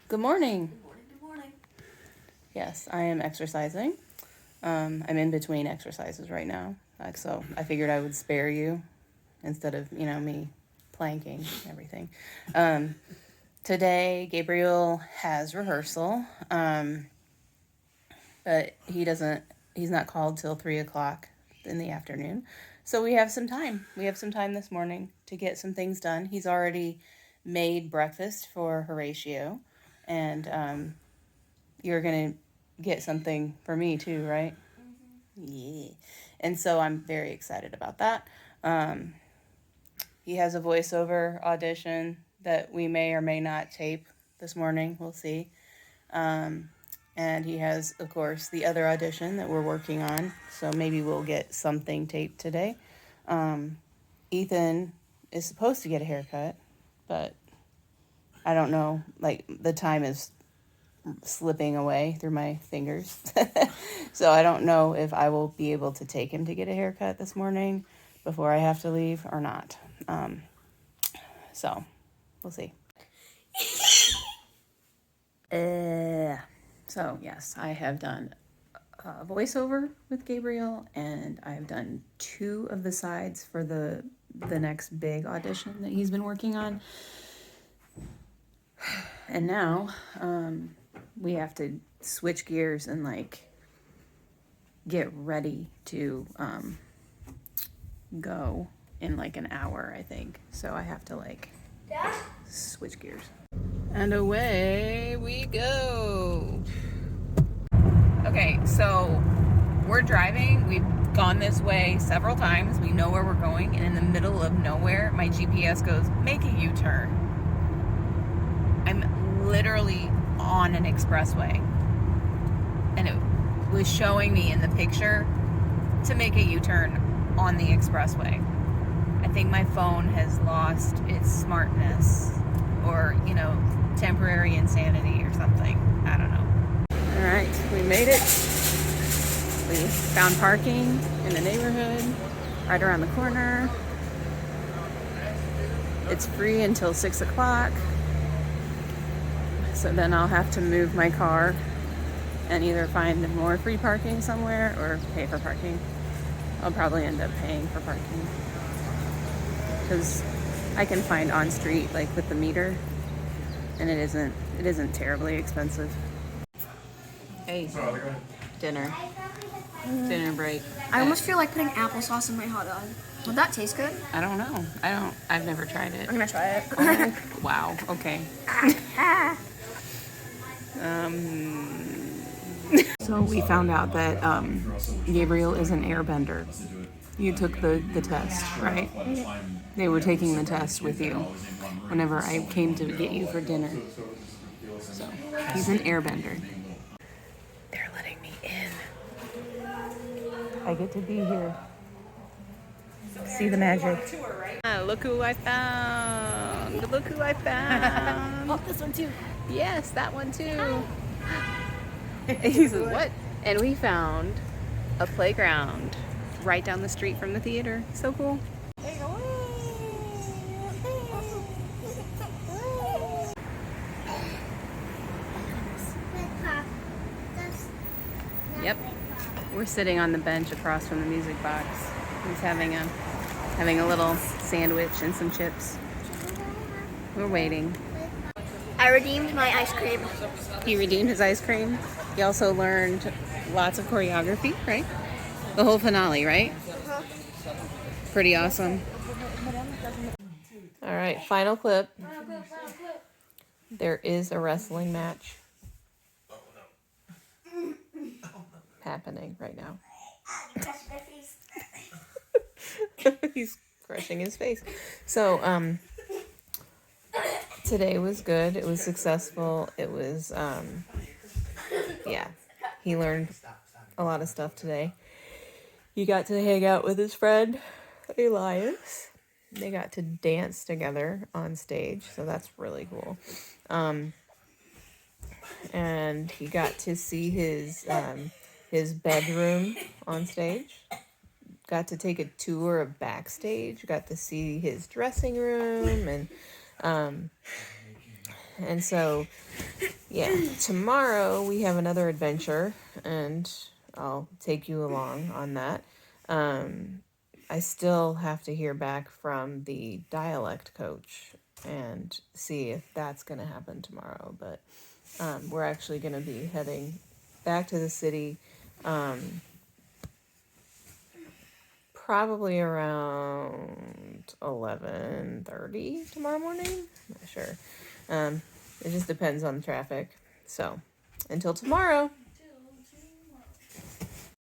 Good morning. Good morning, good morning. Yes, I am exercising. I'm in between exercises right now. So I figured I would spare you instead of, me planking and everything. Today, Gabriel has rehearsal, but he's not called till 3 o'clock in the afternoon. So we have some time. We have some time this morning to get some things done. He's already made breakfast for Horatio, and you're going to get something for me too, right? Yeah. And so I'm very excited about that. He has a voiceover audition that we may or may not tape this morning. We'll see. And he has, of course, the other audition that we're working on. So maybe we'll get something taped today. Ethan is supposed to get a haircut, but I don't know. Like, the time is slipping away through my fingers. So I don't know if I will be able to take him to get a haircut this morning before I have to leave or not. So we'll see. So yes, I have done a voiceover with Gabriel, and I've done 2 of the sides for the next big audition that he's been working on. And now we have to switch gears and get ready to go in an hour, I think. So I have to switch gears. And away we go. Okay, so we're driving. We've gone this way several times. We know where we're going, and in the middle of nowhere, my GPS goes, make a U-turn. I'm literally on an expressway, and it was showing me in the picture to make a U-turn on the expressway. I think my phone has lost its smartness, or temporary insanity or something. I don't know. All right, we made it. We found parking in the neighborhood right around the corner. It's free until 6 o'clock. So then I'll have to move my car and either find more free parking somewhere or pay for parking. I'll probably end up paying for parking because I can find on street with the meter, and it isn't terribly expensive. Hey, dinner break. I almost feel like putting applesauce in my hot dog. Would that taste good? I don't know. I've never tried it. I'm gonna try it. Oh, wow. Okay. So we found out that Gabriel is an airbender. You took the test, right? They were taking the test with you whenever I came to get you for dinner. So he's an airbender. They're letting me in. I get to be here. See the magic. Look who I found. Look who I found. Oh, this one too. Yes, that one too. He says, what? And we found a playground right down the street from the theater. So cool. Yep. We're sitting on the bench across from the music box. He's having a little sandwich and some chips. We're waiting. I redeemed my ice cream. He redeemed his ice cream. He also learned lots of choreography, right? The whole finale, right? Pretty awesome. All right, final clip. There is a wrestling match happening right now. He's crushing his face. So, today was good. It was successful. It was, he learned a lot of stuff today. He got to hang out with his friend, Elias. They got to dance together on stage, so that's really cool. And he got to see his bedroom on stage. Got to take a tour of backstage. Got to see his dressing room, and so Yeah, tomorrow we have another adventure, and I'll take you along on that. I still have to hear back from the dialect coach and see if that's going to happen tomorrow. But we're actually going to be heading back to the city probably around 11:30 tomorrow morning. Not sure. It just depends on traffic. So until tomorrow.